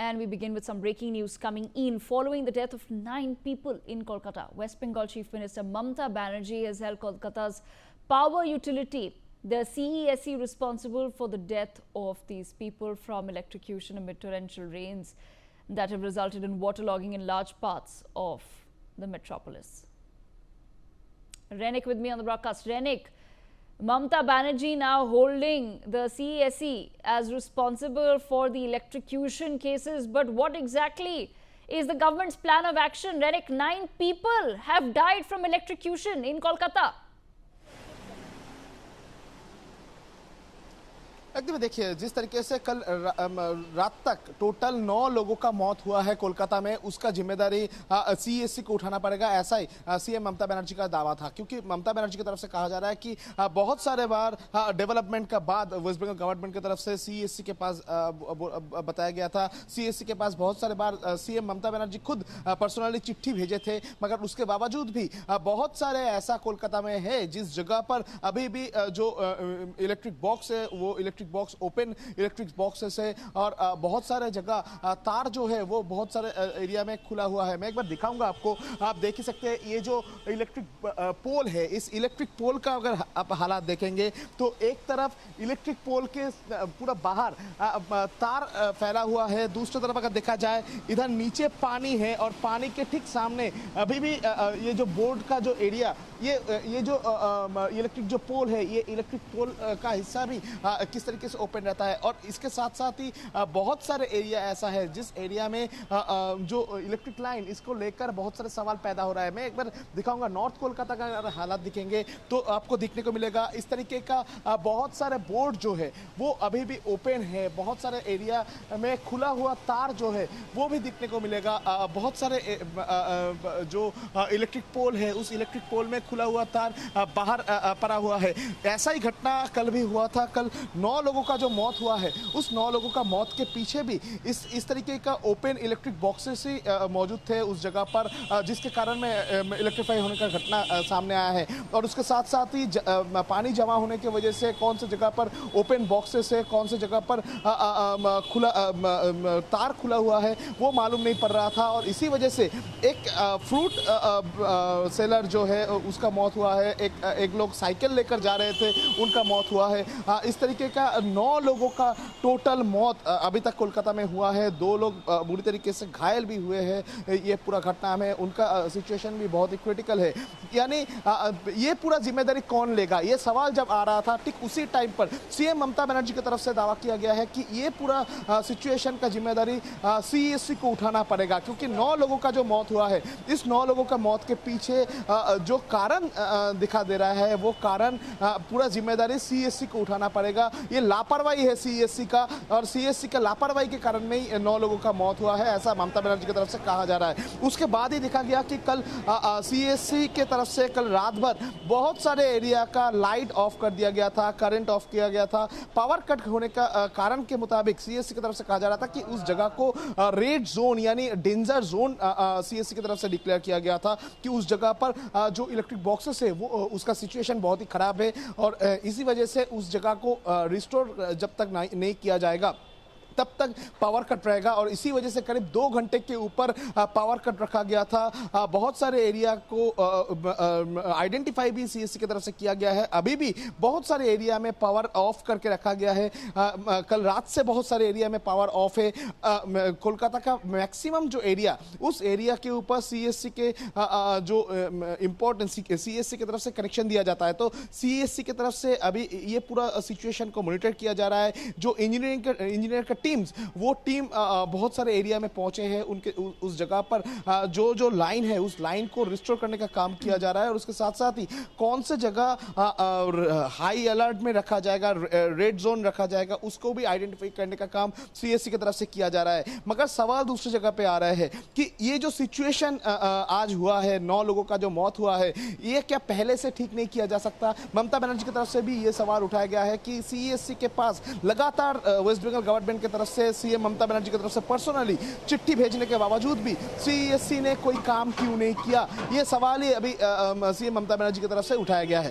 And we begin with some breaking news coming in. Following the death of 9 people in Kolkata, West Bengal Chief Minister Mamata Banerjee has held Kolkata's power utility, the CESC, responsible for the death of these people from electrocution amid torrential rains that have resulted in waterlogging in large parts of the metropolis. Renik with me on the broadcast. Renik, Mamata Banerjee now holding the CESC as responsible for the electrocution cases. But what exactly is the government's plan of action? Renik, 9 people have died from electrocution in Kolkata. एकदम देखिए, जिस तरीके से कल रात तक total 9 लोगों का मौत हुआ है कोलकाता में, उसका जिम्मेदारी सीएससी को उठाना पड़ेगा, ऐसा ही सीएम ममता बनर्जी का दावा था। क्योंकि ममता बनर्जी की तरफ से कहा जा रहा है कि बहुत सारे बार डेवलपमेंट का बाद वेस्ट बंगाल गवर्नमेंट की तरफ से सीएससी के पास बताया गया था, सीएससी के पास बहुत सारे बार सीएम ममता बनर्जी खुद पर्सनली चिट्ठी भेजे थे, मगर उसके बावजूद भी बहुत सारे ऐसा कोलकाता में है जिस जगह पर अभी भी जो इलेक्ट्रिक बॉक्स है वो electric box open electric boxes है और बहुत सारे जगह तार जो है वो बहुत सारे एरिया में खुला हुआ है। मैं एक बार दिखाऊंगा आपको, आप देख ही सकते हैं ये जो इलेक्ट्रिक पोल है, इस इलेक्ट्रिक पोल का अगर आप हालात देखेंगे तो एक तरफ इलेक्ट्रिक पोल के पूरा बाहर तार फैला हुआ है, दूसरी तरफ अगर देखा जाए इधर नीचे पानी है और पानी के ठीक सामने अभी भी ये जो बोर्ड का जो एरिया, ये जो इलेक्ट्रिक जो पोल है, ये इलेक्ट्रिक पोल का हिस्सा भी किस तरीके से ओपन रहता है। और इसके साथ साथ ही बहुत सारे एरिया ऐसा है जिस एरिया में जो इलेक्ट्रिक लाइन, इसको लेकर बहुत सारे सवाल पैदा हो रहा है। मैं एक बार दिखाऊंगा, नॉर्थ कोलकाता का अगर हालात दिखेंगे तो आपको दिखने को मिलेगा इस तरीके का बहुत सारे बोर्ड जो है वो अभी भी ओपन है, बहुत सारे एरिया में खुला हुआ तार जो है वो भी दिखने को मिलेगा। बहुत सारे जो इलेक्ट्रिक पोल है उस इलेक्ट्रिक पोल में खुला हुआ तार बाहर पड़ा हुआ है। ऐसा ही घटना कल भी हुआ था। कल 9 लोगों का जो मौत हुआ है, उस 9 लोगों का मौत के पीछे भी इस तरीके का ओपन इलेक्ट्रिक बॉक्सेस ही मौजूद थे उस जगह पर, जिसके कारण में इलेक्ट्रीफाई होने का घटना सामने आया है। और उसके साथ साथ ही पानी जमा होने की वजह से कौन सी जगह पर ओपन बॉक्सेस है, कौन सी जगह पर खुला तार खुला हुआ है वो मालूम नहीं पड़ रहा था। और इसी वजह से एक फ्रूट सेलर जो है उसका मौत हुआ है, एक लोग साइकिल लेकर जा रहे थे उनका मौत हुआ है। इस तरीके का 9 लोगों का टोटल मौत अभी तक कोलकाता में हुआ है। 2 लोग बुरी तरीके से घायल भी हुए हैं। ये पूरा घटना में उनका सिचुएशन भी बहुत ही क्रिटिकल है। यानी ये पूरा जिम्मेदारी कौन लेगा, ये सवाल जब आ रहा था, ठीक उसी टाइम पर सीएम ममता बनर्जी की तरफ से दावा किया गया है कि ये पूरा सिचुएशन का जिम्मेदारी सीएससी को उठाना पड़ेगा। क्योंकि 9 लोगों का जो मौत हुआ है, इस 9 लोगों का मौत के पीछे जो कारण दिखा दे रहा है वो कारण पूरा जिम्मेदारी सीएससी को उठाना पड़ेगा। ये लापरवाही है सीएससी का, और सीएससी का लापरवाही के कारण में ही 9 लोगों का मौत हुआ है, ऐसा ममता बनर्जी की तरफ से कहा जा रहा है। उसके बाद ही देखा गया कि कल सीएससी के तरफ से कल रात भर बहुत सारे एरिया का लाइट ऑफ कर दिया गया था, करंट ऑफ किया गया था। पावर कट होने का कारण के मुताबिक सीएससी की तरफ से कहा जा रहा था कि उस जगह को रेड जोन यानी डेंजर जोन सीएससी की तरफ से डिक्लेयर किया गया था कि उस जगह पर जो इलेक्ट्रिक बॉक्सेस है वो उसका सिचुएशन बहुत ही खराब है। और इसी वजह से उस जगह को रिस्टोर जब तक नहीं किया जाएगा तब तक पावर कट रहेगा। और इसी वजह से करीब 2 घंटे के ऊपर पावर कट रखा गया था। बहुत सारे एरिया को आइडेंटिफाई भी सीएससी की तरफ से किया गया है। अभी भी बहुत सारे एरिया में पावर ऑफ करके रखा गया है। कल रात से बहुत सारे एरिया में पावर ऑफ है। कोलकाता का मैक्सिमम जो एरिया, उस एरिया के ऊपर सीएससी के जो इम्पोर्टेंस सीएससी की तरफ से कनेक्शन दिया जाता है। तो सीएससी की तरफ से अभी ये पूरा सिचुएशन को मॉनिटर किया जा रहा है। जो इंजीनियर का टीम्स, वो टीम बहुत सारे एरिया में पहुंचे हैं। उनके उस जगह पर जो लाइन है उस लाइन को रिस्टोर करने का काम किया जा रहा है। और उसके साथ साथ ही कौन से जगह हाई अलर्ट में रखा जाएगा, रेड जोन रखा जाएगा, उसको भी आइडेंटिफाई करने का काम सीएससी की तरफ से किया जा रहा है। मगर सवाल दूसरी जगह पे आ रहा है कि ये जो सिचुएशन आज हुआ है, 9 लोगों का जो मौत हुआ है, ये क्या पहले से ठीक नहीं किया जा सकता? ममता बनर्जी की तरफ से भी ये सवाल उठाया गया है कि सीएससी के पास लगातार वेस्ट बंगाल गवर्नमेंट की तरफ से, सीएम ममता बनर्जी की तरफ से पर्सनली चिट्ठी भेजने के बावजूद भी सीएससी ने कोई काम क्यों नहीं किया, ये सवाल ही अभी सीएम ममता बनर्जी की तरफ से उठाया गया है।